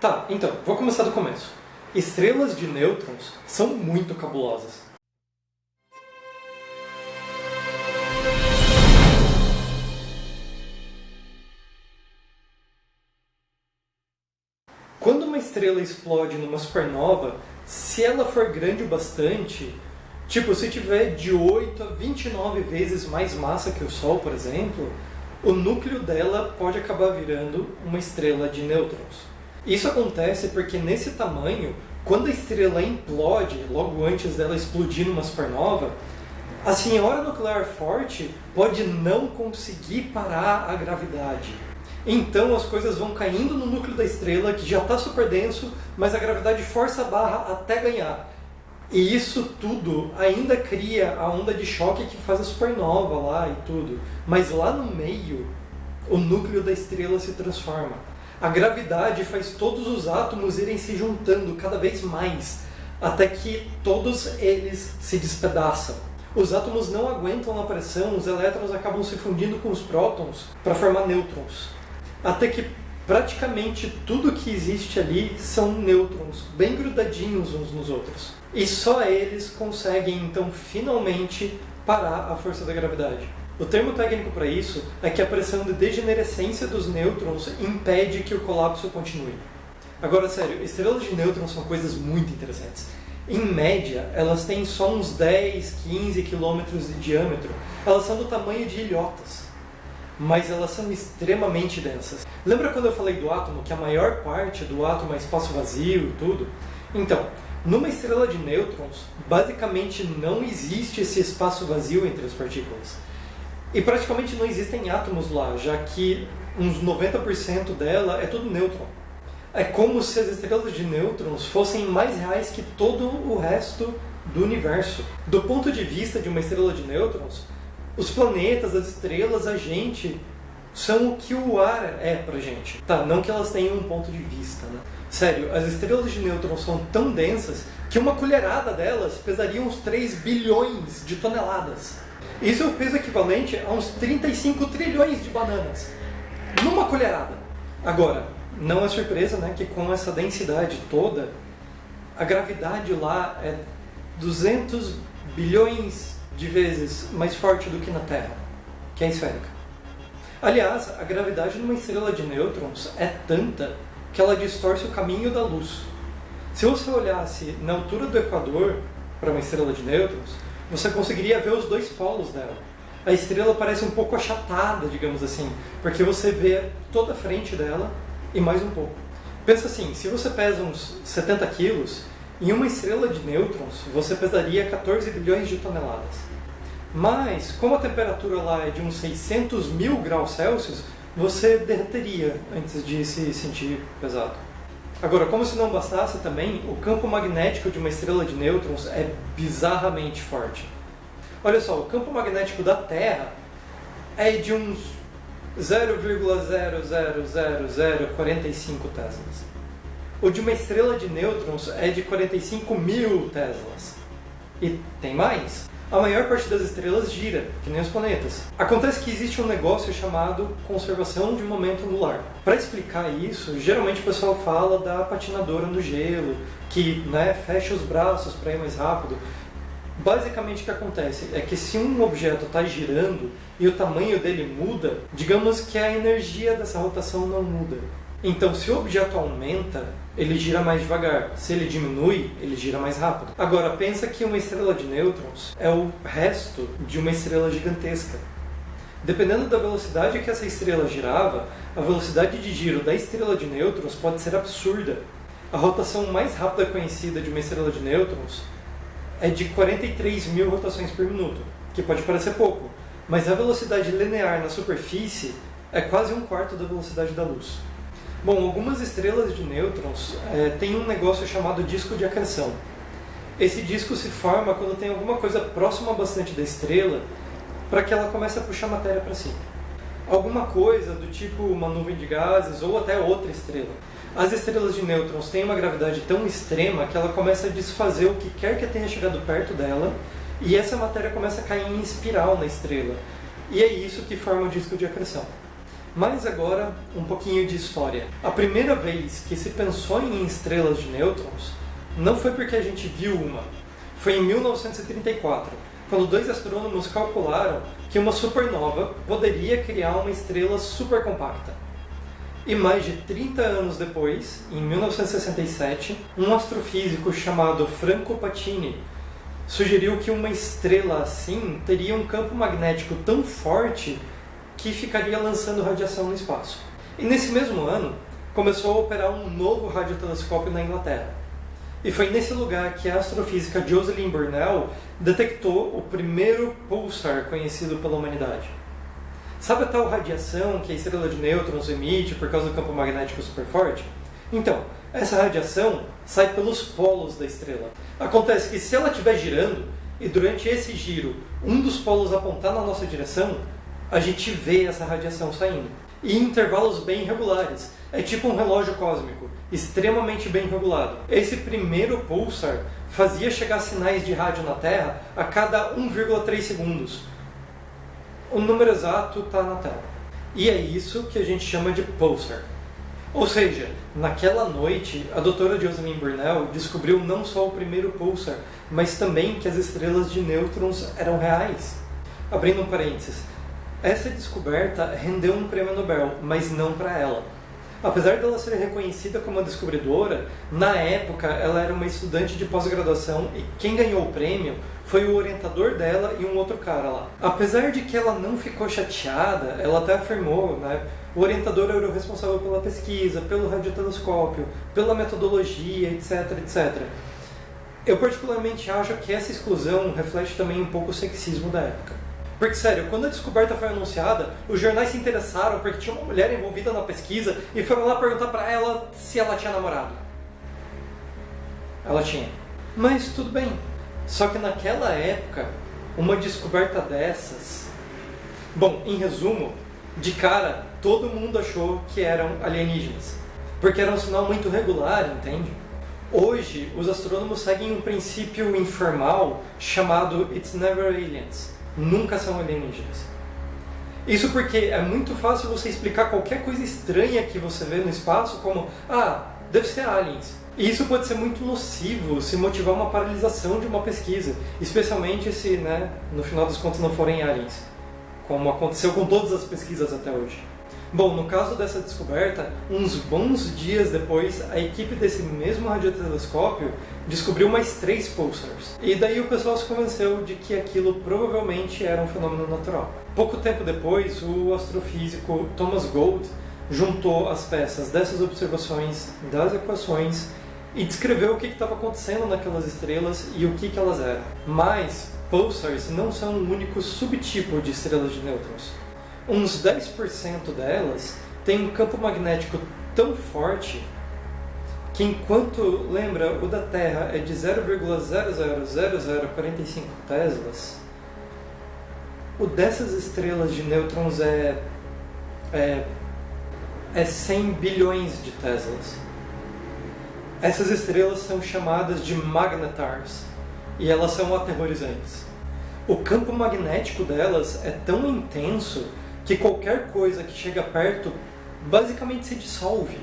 Tá, então, vou começar do começo. Estrelas de nêutrons são muito cabulosas. Quando uma estrela explode numa supernova, se ela for grande o bastante, tipo, se tiver de 8 a 29 vezes mais massa que o Sol, por exemplo, o núcleo dela pode acabar virando uma estrela de nêutrons. Isso acontece porque nesse tamanho, quando a estrela implode, logo antes dela explodir numa supernova, a senhora nuclear forte pode não conseguir parar a gravidade. Então as coisas vão caindo no núcleo da estrela, que já está super denso, mas a gravidade força a barra até ganhar. E isso tudo ainda cria a onda de choque que faz a supernova lá e tudo. Mas lá no meio, o núcleo da estrela se transforma. A gravidade faz todos os átomos irem se juntando cada vez mais, até que todos eles se despedaçam. Os átomos não aguentam a pressão, os elétrons acabam se fundindo com os prótons para formar nêutrons. Até que praticamente tudo que existe ali são nêutrons, bem grudadinhos uns nos outros. E só eles conseguem, então, finalmente parar a força da gravidade. O termo técnico para isso é que a pressão de degenerescência dos nêutrons impede que o colapso continue. Agora, sério, estrelas de nêutrons são coisas muito interessantes. Em média, elas têm só uns 10, 15 quilômetros de diâmetro. Elas são do tamanho de ilhotas, mas elas são extremamente densas. Lembra quando eu falei do átomo, que a maior parte do átomo é espaço vazio e tudo? Então, numa estrela de nêutrons, basicamente não existe esse espaço vazio entre as partículas. E praticamente não existem átomos lá, já que uns 90% dela é tudo nêutron. É como se as estrelas de nêutrons fossem mais reais que todo o resto do universo. Do ponto de vista de uma estrela de nêutrons, os planetas, as estrelas, a gente, são o que o ar é pra gente. Tá, não que elas tenham um ponto de vista, né? Sério, as estrelas de nêutrons são tão densas que uma colherada delas pesaria uns 3 bilhões de toneladas. Isso é o peso equivalente a uns 35 trilhões de bananas. Numa colherada. Agora, não é surpresa, né, que com essa densidade toda, a gravidade lá é 200 bilhões de vezes mais forte do que na Terra, que é esférica. Aliás, a gravidade numa estrela de nêutrons é tanta que ela distorce o caminho da luz. Se você olhasse na altura do Equador para uma estrela de nêutrons, você conseguiria ver os dois polos dela. A estrela parece um pouco achatada, digamos assim, porque você vê toda a frente dela e mais um pouco. Pensa assim, se você pesa uns 70 quilos, em uma estrela de nêutrons você pesaria 14 bilhões de toneladas. Mas, como a temperatura lá é de uns 600 mil graus Celsius, você derreteria antes de se sentir pesado. Agora, como se não bastasse também, o campo magnético de uma estrela de nêutrons é bizarramente forte. Olha só, o campo magnético da Terra é de uns 0,00045 teslas. O de uma estrela de nêutrons é de 45 mil teslas. E tem mais. A maior parte das estrelas gira, que nem os planetas. Acontece que existe um negócio chamado conservação de momento anular. Para explicar isso, geralmente o pessoal fala da patinadora no gelo, que, né, fecha os braços para ir mais rápido. Basicamente o que acontece é que se um objeto está girando e o tamanho dele muda, digamos que a energia dessa rotação não muda. Então, se o objeto aumenta, ele gira mais devagar. Se ele diminui, ele gira mais rápido. Agora, pensa que uma estrela de nêutrons é o resto de uma estrela gigantesca. Dependendo da velocidade que essa estrela girava, a velocidade de giro da estrela de nêutrons pode ser absurda. A rotação mais rápida conhecida de uma estrela de nêutrons é de 43 mil rotações por minuto, que pode parecer pouco, mas a velocidade linear na superfície é quase um quarto da velocidade da luz. Bom, algumas estrelas de nêutrons têm um negócio chamado disco de acreção. Esse disco se forma quando tem alguma coisa próxima bastante da estrela para que ela comece a puxar matéria para si. Alguma coisa do tipo uma nuvem de gases ou até outra estrela. As estrelas de nêutrons têm uma gravidade tão extrema que ela começa a desfazer o que quer que tenha chegado perto dela e essa matéria começa a cair em espiral na estrela. E é isso que forma o disco de acreção. Mas agora, um pouquinho de história. A primeira vez que se pensou em estrelas de nêutrons não foi porque a gente viu uma. Foi em 1934, quando 2 astrônomos calcularam que uma supernova poderia criar uma estrela supercompacta. E mais de 30 anos depois, em 1967, um astrofísico chamado Franco Pacini sugeriu que uma estrela assim teria um campo magnético tão forte que ficaria lançando radiação no espaço. E nesse mesmo ano, começou a operar um novo radiotelescópio na Inglaterra. E foi nesse lugar que a astrofísica Jocelyn Burnell detectou o primeiro pulsar conhecido pela humanidade. Sabe a tal radiação que a estrela de nêutrons emite por causa do campo magnético super forte? Então, essa radiação sai pelos polos da estrela. Acontece que se ela estiver girando, e durante esse giro um dos polos apontar na nossa direção, a gente vê essa radiação saindo. E em intervalos bem regulares. É tipo um relógio cósmico, extremamente bem regulado. Esse primeiro pulsar fazia chegar sinais de rádio na Terra a cada 1,3 segundos. O número exato está na tela. E é isso que a gente chama de pulsar. Ou seja, naquela noite, a doutora Jocelyn Burnell descobriu não só o primeiro pulsar, mas também que as estrelas de nêutrons eram reais. Abrindo um parênteses, essa descoberta rendeu um prêmio Nobel, mas não para ela. Apesar dela ser reconhecida como uma descobridora, na época ela era uma estudante de pós-graduação e quem ganhou o prêmio foi o orientador dela e um outro cara lá. Apesar de que ela não ficou chateada, ela até afirmou, né, o orientador era o responsável pela pesquisa, pelo radiotelescópio, pela metodologia, etc, etc. Eu particularmente acho que essa exclusão reflete também um pouco o sexismo da época. Porque, sério, quando a descoberta foi anunciada, os jornais se interessaram porque tinha uma mulher envolvida na pesquisa e foram lá perguntar pra ela se ela tinha namorado. Ela tinha. Mas tudo bem. Só que naquela época, uma descoberta dessas... Bom, em resumo, de cara, todo mundo achou que eram alienígenas. Porque era um sinal muito regular, entende? Hoje, os astrônomos seguem um princípio informal chamado It's Never Aliens. Nunca são alienígenas. Isso porque é muito fácil você explicar qualquer coisa estranha que você vê no espaço como deve ser aliens. E isso pode ser muito nocivo se motivar uma paralisação de uma pesquisa, especialmente se, no final das contas não forem aliens, como aconteceu com todas as pesquisas até hoje. Bom, no caso dessa descoberta, uns bons dias depois, a equipe desse mesmo radiotelescópio descobriu mais 3 pulsars. E daí o pessoal se convenceu de que aquilo provavelmente era um fenômeno natural. Pouco tempo depois, o astrofísico Thomas Gold juntou as peças dessas observações, das equações, e descreveu o que estava acontecendo naquelas estrelas e o que elas eram. Mas pulsars não são um único subtipo de estrelas de nêutrons. Uns 10% delas têm um campo magnético tão forte que enquanto, lembra, o da Terra é de 0,000045 teslas, o dessas estrelas de nêutrons é 100 bilhões de teslas. Essas estrelas são chamadas de magnetars e elas são aterrorizantes. O campo magnético delas é tão intenso que qualquer coisa que chega perto basicamente se dissolve.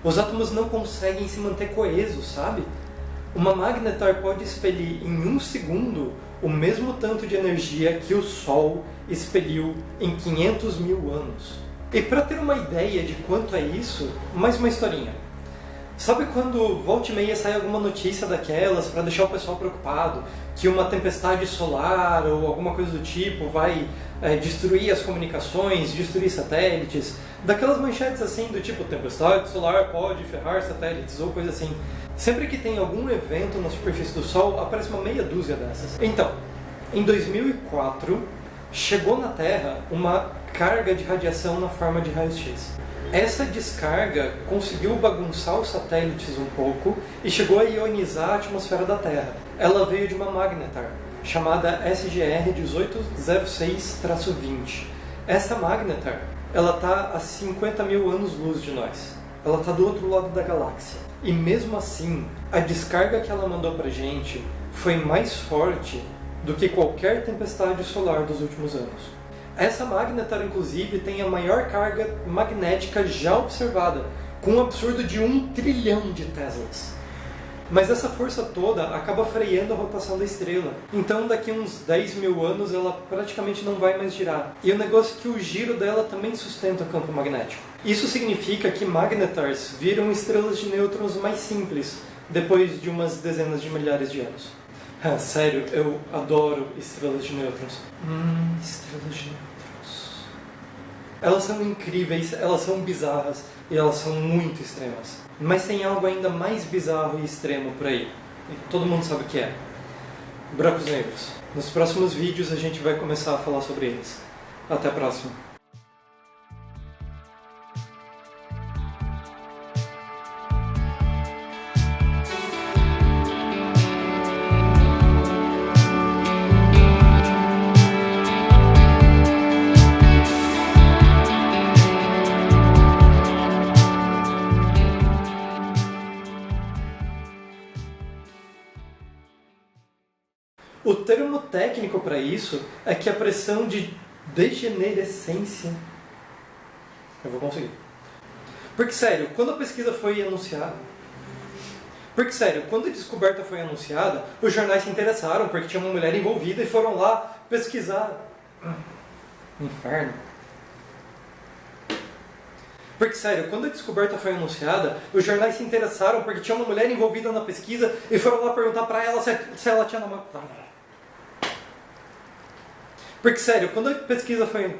Os átomos não conseguem se manter coesos, sabe? Uma magnetar pode expelir em 1 segundo o mesmo tanto de energia que o Sol expeliu em 500 mil anos. E para ter uma ideia de quanto é isso, mais uma historinha. Sabe quando volta e meia sai alguma notícia daquelas para deixar o pessoal preocupado, que uma tempestade solar ou alguma coisa do tipo vai destruir as comunicações, destruir satélites, daquelas manchetes assim do tipo tempestade solar pode ferrar satélites ou coisa assim. Sempre que tem algum evento na superfície do Sol, aparece uma meia dúzia dessas. Então, em 2004, chegou na Terra uma carga de radiação na forma de raios-x. Essa descarga conseguiu bagunçar os satélites um pouco e chegou a ionizar a atmosfera da Terra. Ela veio de uma magnetar, chamada SGR 1806-20. Essa magnetar, ela está a 50 mil anos-luz de nós. Ela está do outro lado da galáxia. E mesmo assim, a descarga que ela mandou pra gente foi mais forte do que qualquer tempestade solar dos últimos anos. Essa Magnetar, inclusive, tem a maior carga magnética já observada, com um absurdo de 1 trilhão de Teslas. Mas essa força toda acaba freando a rotação da estrela. Então daqui a uns 10 mil anos ela praticamente não vai mais girar. E o negócio é que o giro dela também sustenta o campo magnético. Isso significa que Magnetars viram estrelas de nêutrons mais simples, depois de umas dezenas de milhares de anos. Sério, eu adoro estrelas de nêutrons. Estrelas de nêutrons. Elas são incríveis, elas são bizarras e elas são muito extremas. Mas tem algo ainda mais bizarro e extremo por aí. E todo mundo sabe o que é. Buracos negros. Nos próximos vídeos a gente vai começar a falar sobre eles. Até a próxima. O termo técnico para isso é que a pressão de degenerescência... Eu vou conseguir. Porque, sério, quando a pesquisa foi anunciada... Porque, sério, quando a descoberta foi anunciada, os jornais se interessaram porque tinha uma mulher envolvida e foram lá pesquisar... Inferno. Porque, sério, quando a descoberta foi anunciada, os jornais se interessaram porque tinha uma mulher envolvida na pesquisa e foram lá perguntar pra ela se ela tinha namorado. Porque, sério, quando a pesquisa foi...